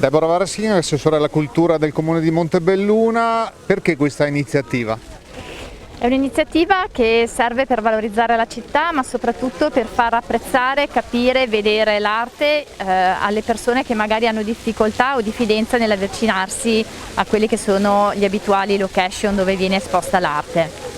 Deborah Varasini, assessore alla cultura del Comune di Montebelluna, perché questa iniziativa? È un'iniziativa che serve per valorizzare la città, ma soprattutto per far apprezzare, capire, vedere l'arte alle persone che magari hanno difficoltà o diffidenza nell'avvicinarsi a quelli che sono gli abituali location dove viene esposta l'arte.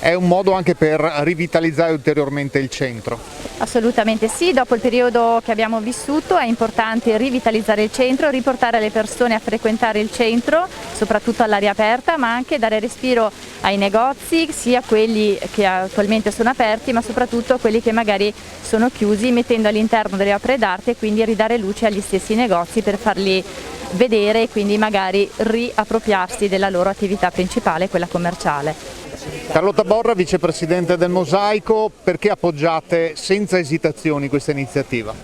È un modo anche per rivitalizzare ulteriormente il centro? Assolutamente sì, dopo il periodo che abbiamo vissuto è importante rivitalizzare il centro, riportare le persone a frequentare il centro, soprattutto all'aria aperta, ma anche dare respiro ai negozi, sia quelli che attualmente sono aperti, ma soprattutto quelli che magari sono chiusi, mettendo all'interno delle opere d'arte e quindi ridare luce agli stessi negozi per farli vedere e quindi magari riappropriarsi della loro attività principale, quella commerciale. Carlotta Borra, vicepresidente del Mosaico, perché appoggiate senza esitazioni questa iniziativa?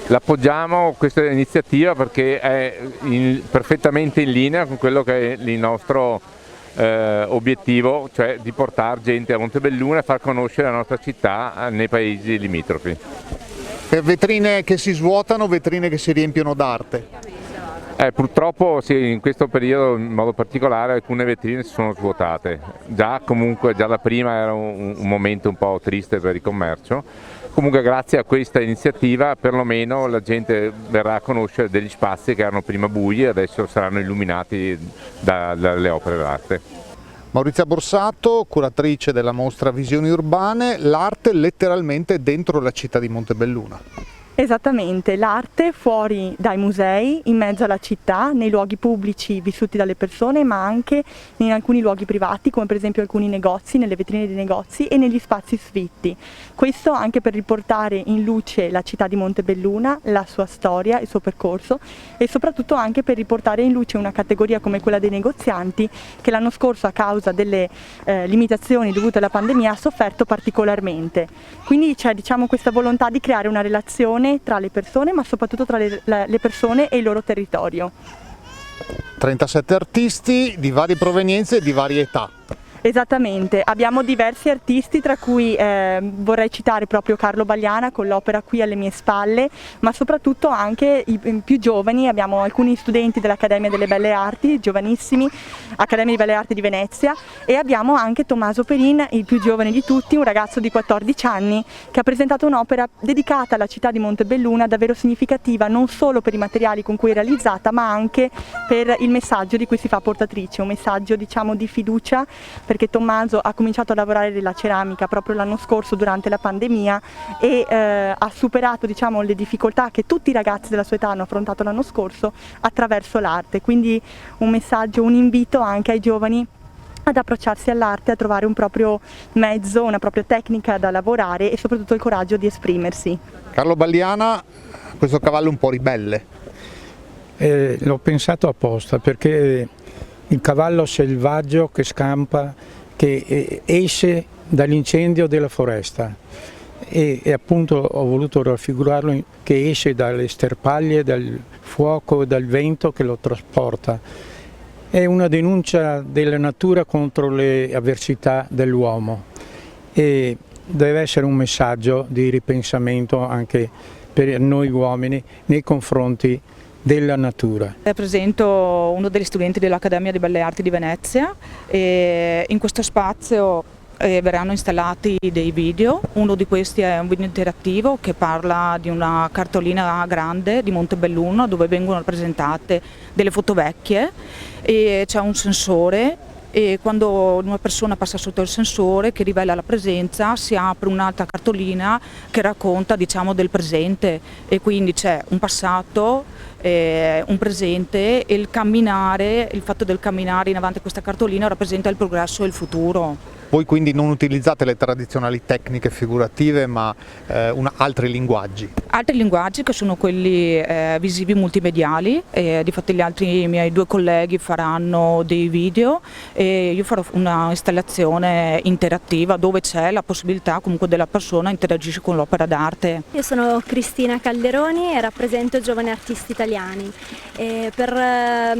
L'appoggiamo questa iniziativa perché è perfettamente in linea con quello che è il nostro obiettivo, cioè di portare gente a Montebelluna e far conoscere la nostra città nei paesi limitrofi. Per vetrine che si svuotano, vetrine che si riempiono d'arte? Purtroppo sì, in questo periodo in modo particolare alcune vetrine si sono svuotate, già da prima era un momento un po' triste per il commercio, comunque grazie a questa iniziativa perlomeno la gente verrà a conoscere degli spazi che erano prima bui e adesso saranno illuminati dalle opere d'arte. Maurizia Borsato, curatrice della mostra Visioni Urbane, l'arte letteralmente dentro la città di Montebelluna. Esattamente, l'arte fuori dai musei, in mezzo alla città, nei luoghi pubblici vissuti dalle persone, ma anche in alcuni luoghi privati, come per esempio alcuni negozi, nelle vetrine dei negozi e negli spazi sfitti. Questo anche per riportare in luce la città di Montebelluna, la sua storia, il suo percorso e soprattutto anche per riportare in luce una categoria come quella dei negozianti che l'anno scorso a causa delle limitazioni dovute alla pandemia ha sofferto particolarmente. Quindi c'è questa volontà di creare una relazione tra le persone, ma soprattutto tra le persone e il loro territorio. 37 artisti di varie provenienze e di varie età. Esattamente, abbiamo diversi artisti tra cui vorrei citare proprio Carlo Bagliana con l'opera Qui alle mie spalle, ma soprattutto anche i più giovani, abbiamo alcuni studenti dell'Accademia delle Belle Arti, giovanissimi, Accademia di Belle Arti di Venezia, e abbiamo anche Tommaso Perin, il più giovane di tutti, un ragazzo di 14 anni che ha presentato un'opera dedicata alla città di Montebelluna davvero significativa non solo per i materiali con cui è realizzata ma anche per il messaggio di cui si fa portatrice, un messaggio di fiducia, perché Tommaso ha cominciato a lavorare nella ceramica proprio l'anno scorso durante la pandemia e ha superato le difficoltà che tutti i ragazzi della sua età hanno affrontato l'anno scorso attraverso l'arte, quindi un messaggio, un invito anche ai giovani ad approcciarsi all'arte, a trovare un proprio mezzo, una propria tecnica da lavorare e soprattutto il coraggio di esprimersi. Carlo Bagliana, questo cavallo un po' ribelle. L'ho pensato apposta perché il cavallo selvaggio che scampa, che esce dall'incendio della foresta e appunto ho voluto raffigurarlo che esce dalle sterpaglie, dal fuoco, dal vento che lo trasporta. È una denuncia della natura contro le avversità dell'uomo e deve essere un messaggio di ripensamento anche per noi uomini nei confronti della natura. Rappresento uno degli studenti dell'Accademia di Belle Arti di Venezia e in questo spazio verranno installati dei video. Uno di questi è un video interattivo che parla di una cartolina grande di Montebelluna dove vengono rappresentate delle foto vecchie e c'è un sensore e quando una persona passa sotto il sensore che rivela la presenza si apre un'altra cartolina che racconta del presente e quindi c'è un passato, un presente e il fatto del camminare in avanti a questa cartolina rappresenta il progresso e il futuro. Voi quindi non utilizzate le tradizionali tecniche figurative ma altri linguaggi? Altri linguaggi che sono quelli visivi multimediali, difatti gli altri miei due colleghi faranno dei video e io farò una installazione interattiva dove c'è la possibilità comunque della persona interagisce con l'opera d'arte. Io sono Cristina Calderoni e rappresento Giovani Artisti Italiani. Per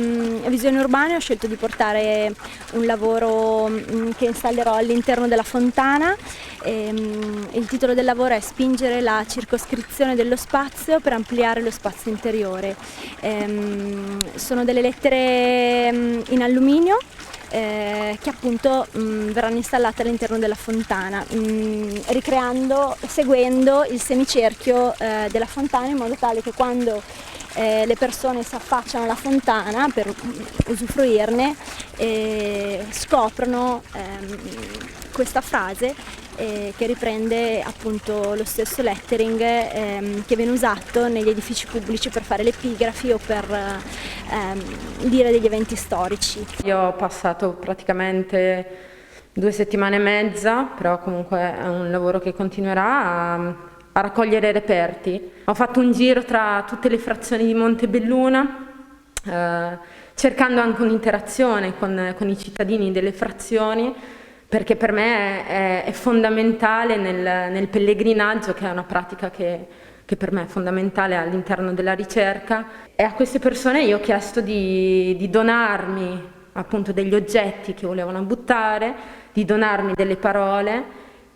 Visioni Urbane ho scelto di portare un lavoro che installerò all'interno della fontana Il titolo del lavoro è Spingere la circoscrizione dello spazio per ampliare lo spazio interiore. Sono delle lettere in alluminio che appunto verranno installate all'interno della fontana, seguendo il semicerchio della fontana, in modo tale che quando le persone si affacciano alla fontana per usufruirne scoprono questa frase che riprende appunto lo stesso lettering che viene usato negli edifici pubblici per fare le epigrafi o per dire degli eventi storici. Io ho passato praticamente 2 settimane e mezza, però comunque è un lavoro che continuerà a raccogliere reperti. Ho fatto un giro tra tutte le frazioni di Montebelluna, cercando anche un'interazione con i cittadini delle frazioni, perché per me è fondamentale nel pellegrinaggio, che è una pratica che per me è fondamentale all'interno della ricerca. E a queste persone io ho chiesto di donarmi appunto degli oggetti che volevano buttare, di donarmi delle parole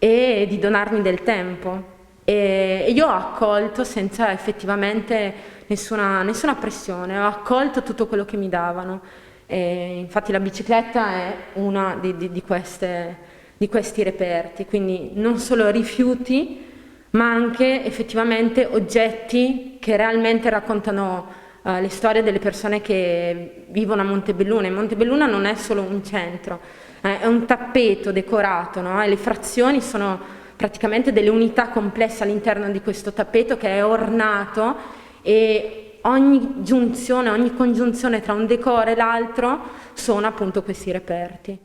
e di donarmi del tempo. E io ho accolto senza effettivamente nessuna pressione, ho accolto tutto quello che mi davano. E infatti la bicicletta è una di questi reperti, quindi non solo rifiuti, ma anche effettivamente oggetti che realmente raccontano le storie delle persone che vivono a Montebelluna. E Montebelluna non è solo un centro, è un tappeto decorato, no? E le frazioni sono praticamente delle unità complesse all'interno di questo tappeto che è ornato, e ogni giunzione, ogni congiunzione tra un decoro e l'altro sono appunto questi reperti.